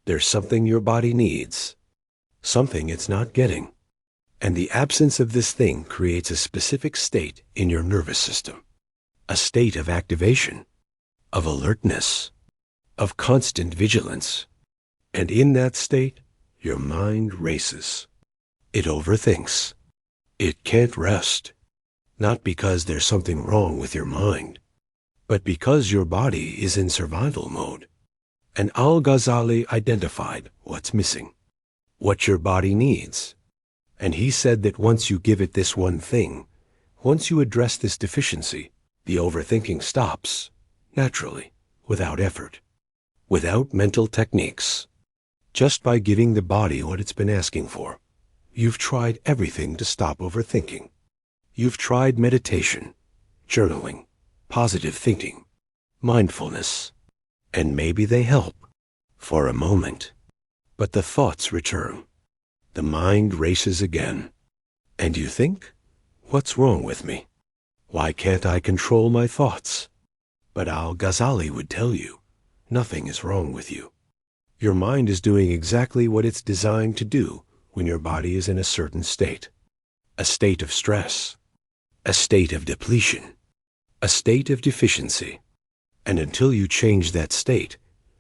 There's something your body needs, something it's not getting. And the absence of this thing creates a specific state in your nervous system, a state of activation, of alertness, of constant vigilance. And in that state, your mind races. It overthinks. It can't rest, not because there's something wrong with your mind, but because your body is in survival mode. And Al-Ghazali identified what's missing, what your body needs. And he said that once you give it this one thing, once you address this deficiency, the overthinking stops, naturally, without effort, without mental techniques, just by giving the body what it's been asking for. You've tried everything to stop overthinking. You've tried meditation, journaling, positive thinking, mindfulness, and maybe they help for a moment. But the thoughts return. The mind races again. And you think, what's wrong with me? Why can't I control my thoughts? But Al-Ghazali would tell you, nothing is wrong with you. Your mind is doing exactly what it's designed to do when your body is in a certain state. A state of stress, a state of depletion, a state of deficiency. And until you change that state,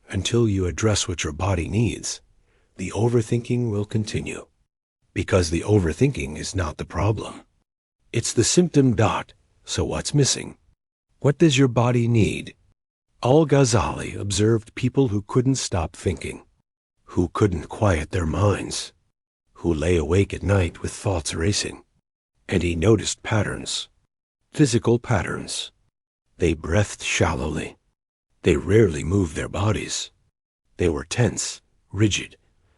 until you address what your body needs, the overthinking will continue. Because the overthinking is not the problem. It's the symptom. So what's missing? What does your body need? Al-Ghazali observed people who couldn't stop thinking, who couldn't quiet their minds, who lay awake at night with thoughts racing. And he noticed patterns, physical patterns. They breathed shallowly. They rarely moved their bodies. They were tense, rigid,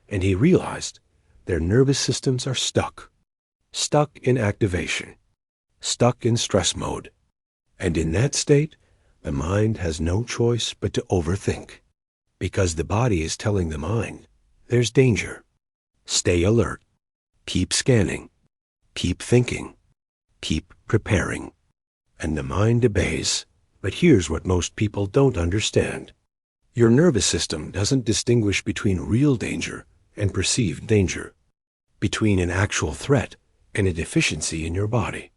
and he realized their nervous systems are stuck in activation, stuck in stress mode. And in that state, the mind has no choice but to overthink, because the body is telling the mind, there's danger. Stay alert. Keep scanning. Keep thinking. Keep preparing. And the mind obeys. But here's what most people don't understand. Your nervous system doesn't distinguish between real danger and perceived danger, between an actual threat and a deficiency in your body.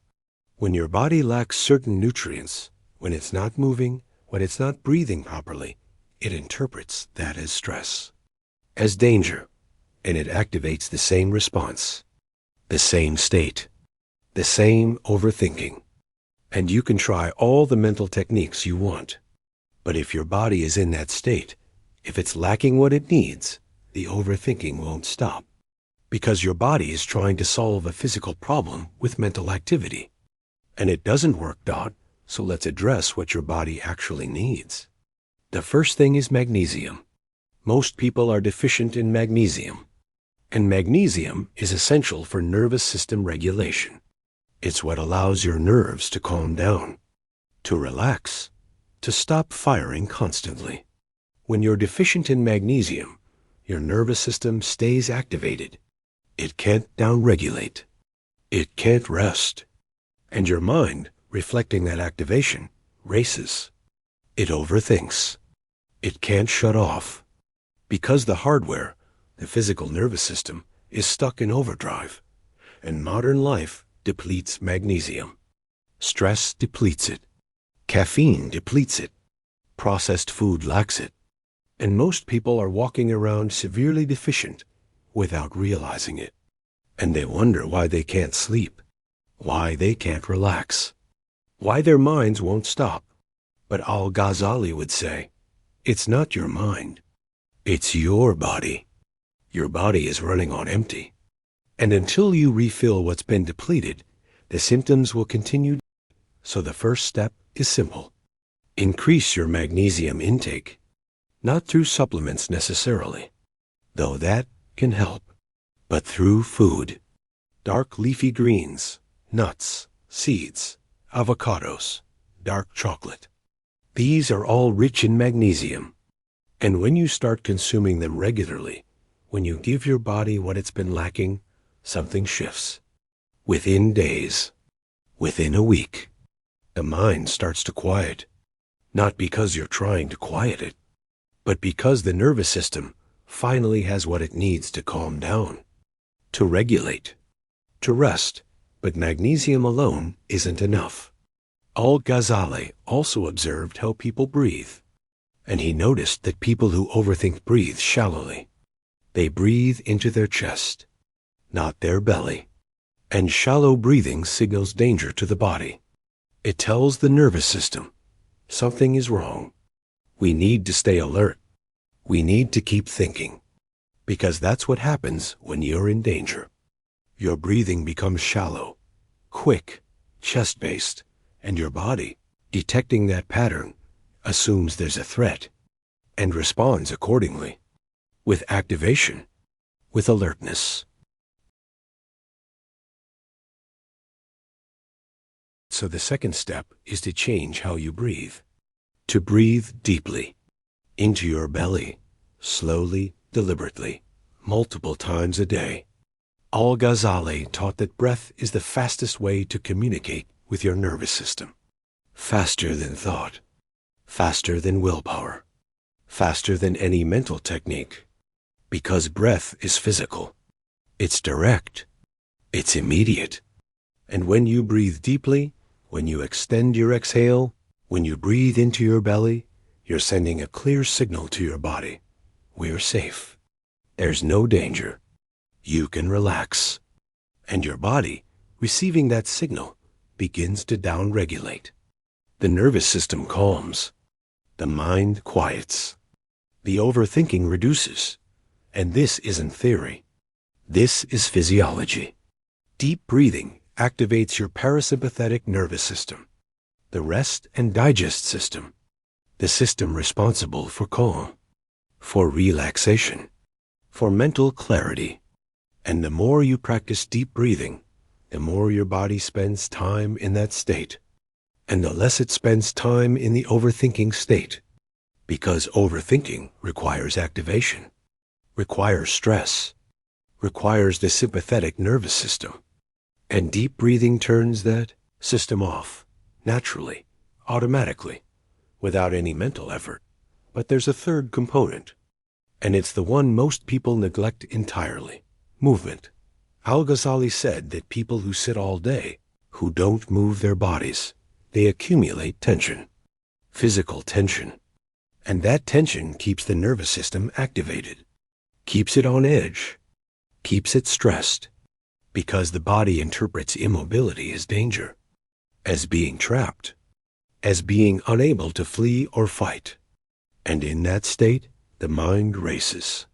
When your body lacks certain nutrients, when it's not moving, when it's not breathing properly, it interprets that as stress, as danger, and it activates the same response, the same state, the same overthinking. And you can try all the mental techniques you want. But if your body is in that state, if it's lacking what it needs, the overthinking won't stop. Because your body is trying to solve a physical problem with mental activity. And it doesn't work, so let's address what your body actually needs. The first thing is magnesium. Most people are deficient in magnesium. And magnesium is essential for nervous system regulation. It's what allows your nerves to calm down, to relax, to stop firing constantly. When you're deficient in magnesium, your nervous system stays activated. It can't downregulate. It can't rest. And your mind, reflecting that activation, races. It overthinks. It can't shut off. Because the hardware, the physical nervous system, is stuck in overdrive. And modern life depletes magnesium. Stress depletes it. Caffeine depletes it. Processed food lacks it. And most people are walking around severely deficient without realizing it. And they wonder why they can't sleep, why they can't relax, why their minds won't stop. But Al-Ghazali would say, it's not your mind, it's your body. Your body is running on empty. And until you refill what's been depleted, the symptoms will continue. So the first step is simple. Increase your magnesium intake, not through supplements necessarily, though that can help, but through food. Dark leafy greens, nuts, seeds, avocados, dark chocolate. These are all rich in magnesium. And when you start consuming them regularly, when you give your body what it's been lacking, something shifts. Within days, within a week, the mind starts to quiet. Not because you're trying to quiet it, but because the nervous system, finally has what it needs to calm down, to regulate, to rest. But magnesium alone isn't enough. Al-Ghazali also observed how people breathe, and he noticed that people who overthink breathe shallowly. They breathe into their chest, not their belly. And shallow breathing signals danger to the body. It tells the nervous system something is wrong. We need to stay alert. We need to keep thinking, because that's what happens when you're in danger. Your breathing becomes shallow, quick, chest-based, and your body, detecting that pattern, assumes there's a threat and responds accordingly, with activation, with alertness. So the second step is to change how you breathe. To breathe deeply, into your belly, slowly, deliberately, multiple times a day. Al-Ghazali taught that breath is the fastest way to communicate with your nervous system. Faster than thought, faster than willpower, faster than any mental technique. Because breath is physical. It's direct. It's immediate. And when you breathe deeply, when you extend your exhale, when you breathe into your belly, you're sending a clear signal to your body. We're safe. There's no danger. You can relax. And your body, receiving that signal, begins to downregulate. The nervous system calms. The mind quiets. The overthinking reduces. And this isn't theory. This is physiology. Deep breathing activates your parasympathetic nervous system, the rest and digest system, the system responsible for calm, for relaxation, for mental clarity. And the more you practice deep breathing, the more your body spends time in that state, and the less it spends time in the overthinking state, because overthinking requires activation, requires stress, requires the sympathetic nervous system. And deep breathing turns that system off, naturally, automatically, without any mental effort. But there's a third component, and it's the one most people neglect entirely: movement. Al-Ghazali said that people who sit all day, who don't move their bodies, they accumulate tension, physical tension. And that tension keeps the nervous system activated, keeps it on edge, keeps it stressed. Because the body interprets immobility as danger, as being trapped, as being unable to flee or fight. And in that state, the mind races.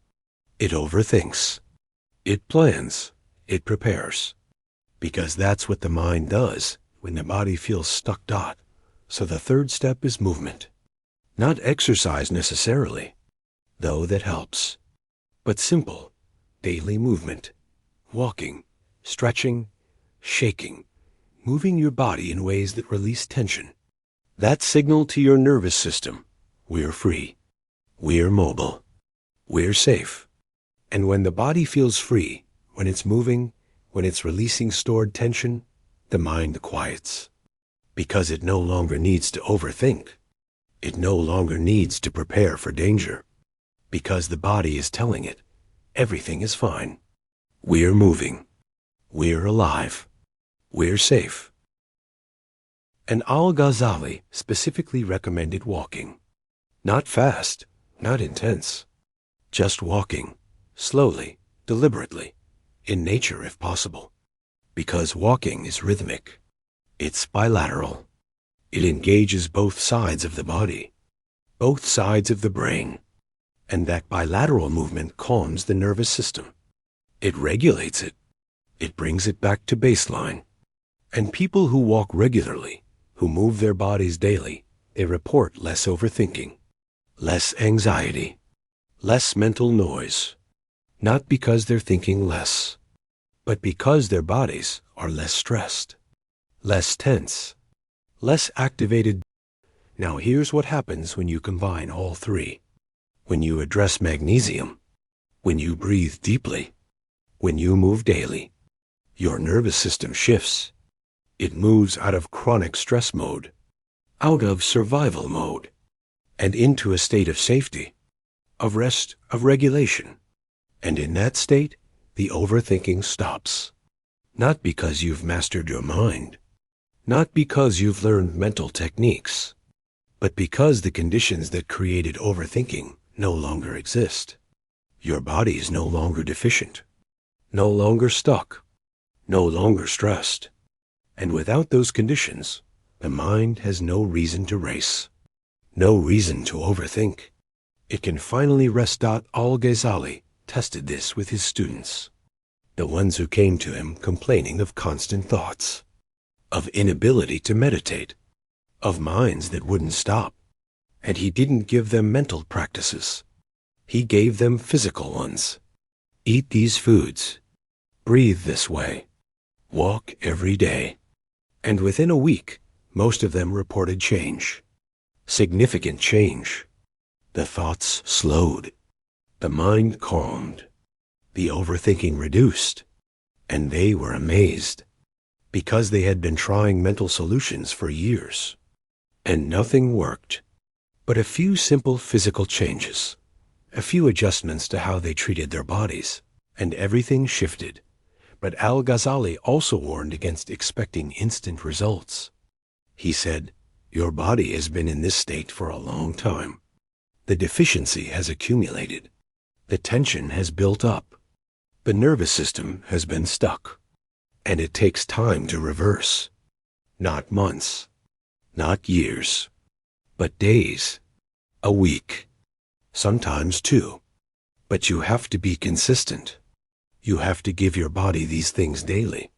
It overthinks. It plans. It prepares. Because that's what the mind does when the body feels stuck. So the third step is movement. Not exercise necessarily, though that helps, but simple, daily movement, walking, stretching, shaking, moving your body in ways that release tension. That signal to your nervous system: we're free, we're mobile, we're safe. And when the body feels free, when it's moving, when it's releasing stored tension, the mind quiets. Because it no longer needs to overthink. It no longer needs to prepare for danger. Because the body is telling it, everything is fine. We're moving. We're alive. We're safe. And Al-Ghazali specifically recommended walking. Not fast, not intense. Just walking, slowly, deliberately, in nature if possible. Because walking is rhythmic. It's bilateral. It engages both sides of the body, both sides of the brain. And that bilateral movement calms the nervous system. It regulates it. It brings it back to baseline. And people who walk regularly, who move their bodies daily, they report less overthinking, less anxiety, less mental noise. Not because they're thinking less, but because their bodies are less stressed, less tense, less activated. Now here's what happens when you combine all three. When you address magnesium, when you breathe deeply, when you move daily, your nervous system shifts. It moves out of chronic stress mode, out of survival mode, and into a state of safety, of rest, of regulation. And in that state, the overthinking stops. Not because you've mastered your mind, not because you've learned mental techniques, but because the conditions that created overthinking no longer exist. Your body is no longer deficient, no longer stuck, no longer stressed. And without those conditions, the mind has no reason to race, no reason to overthink. It can finally rest. Al-Ghazali tested this with his students, the ones who came to him complaining of constant thoughts, of inability to meditate, of minds that wouldn't stop. And he didn't give them mental practices. He gave them physical ones. Eat these foods. Breathe this way. Walk every day. And within a week, most of them reported change. Significant change. The thoughts slowed. The mind calmed. The overthinking reduced. And they were amazed, because they had been trying mental solutions for years, and nothing worked. But a few simple physical changes, a few adjustments to how they treated their bodies, and everything shifted. But Al-Ghazali also warned against expecting instant results. He said, "Your body has been in this state for a long time. The deficiency has accumulated. The tension has built up. The nervous system has been stuck. And it takes time to reverse. Not months, not years, but days, a week, sometimes 2. But you have to be consistent. You have to give your body these things daily,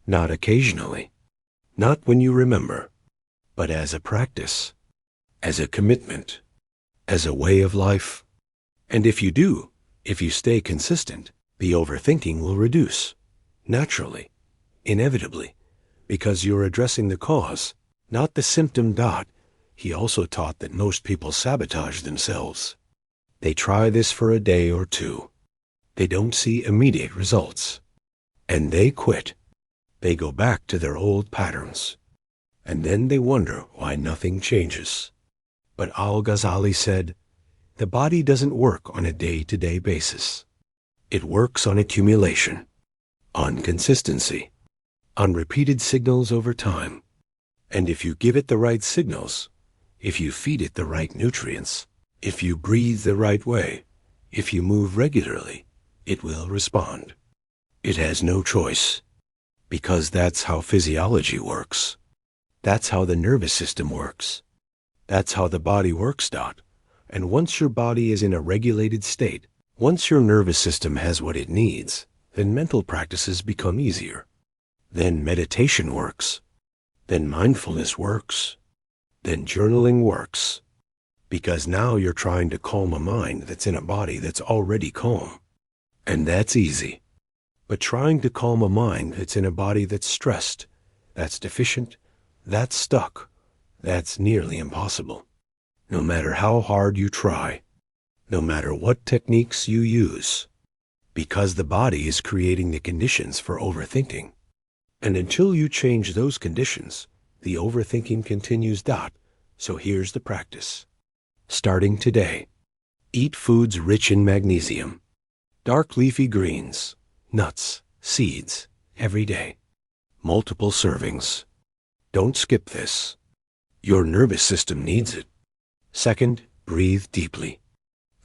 not occasionally, not when you remember, but as a practice, as a commitment, as a way of life. And if you do, if you stay consistent, the overthinking will reduce, naturally, inevitably, because you're addressing the cause, not the symptom. He also taught that most people sabotage themselves. They try this for a day or 2. They don't see immediate results, and they quit. They go back to their old patterns, and then they wonder why nothing changes. But Al-Ghazali said, the body doesn't work on a day-to-day basis. It works on accumulation, on consistency, on repeated signals over time. And if you give it the right signals, if you feed it the right nutrients, if you breathe the right way, if you move regularly, it will respond. It has no choice, because that's how physiology works. That's how the nervous system works. That's how the body works. And once your body is in a regulated state, once your nervous system has what it needs, then mental practices become easier. Then meditation works. Then mindfulness works. Then journaling works. Because now you're trying to calm a mind that's in a body that's already calm. And that's easy. But trying to calm a mind that's in a body that's stressed, that's deficient, that's stuck, that's nearly impossible. No matter how hard you try, no matter what techniques you use, because the body is creating the conditions for overthinking. And until you change those conditions, the overthinking continues. So here's the practice. Starting today, eat foods rich in magnesium, dark leafy greens, nuts, seeds, every day. Multiple servings. Don't skip this. Your nervous system needs it. Second, breathe deeply.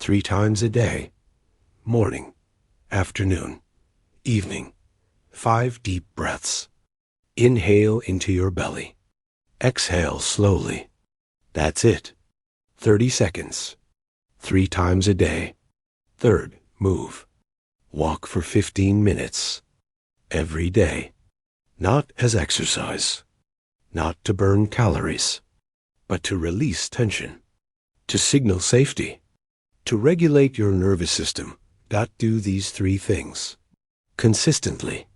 3 times a day. Morning, afternoon, evening. 5 deep breaths. Inhale into your belly. Exhale slowly. That's it. 30 seconds. 3 times a day. Third, move. Walk for 15 minutes. Every day. Not as exercise. Not to burn calories, but to release tension. To signal safety. To regulate your nervous system. Do these 3 things. Consistently.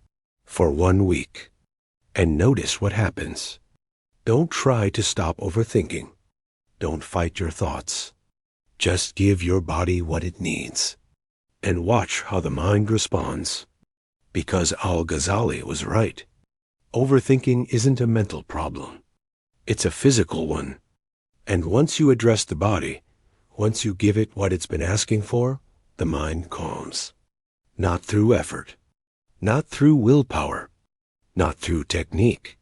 For 1 week. And notice what happens. Don't try to stop overthinking. Don't fight your thoughts. Just give your body what it needs. And watch how the mind responds. Because Al-Ghazali was right. Overthinking isn't a mental problem. It's a physical one. And once you address the body, Once you give it what it's been asking for, the mind calms. Not through effort, not through willpower, not through technique,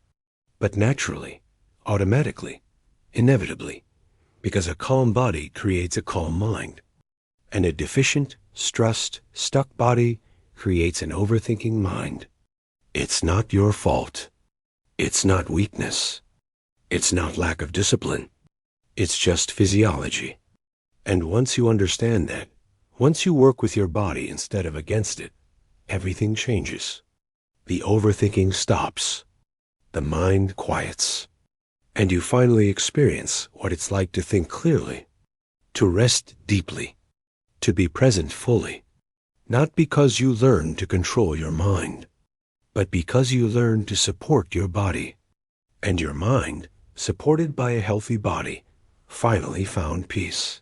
but naturally, automatically, inevitably, because a calm body creates a calm mind, and a deficient, stressed, stuck body creates an overthinking mind. It's not your fault. It's not weakness. It's not lack of discipline. It's just physiology. And once you understand that, once you work with your body instead of against it, everything changes. The overthinking stops. The mind quiets. And you finally experience what it's like to think clearly, to rest deeply, to be present fully, not because you learn to control your mind, but because you learn to support your body. And your mind, supported by a healthy body, finally found peace.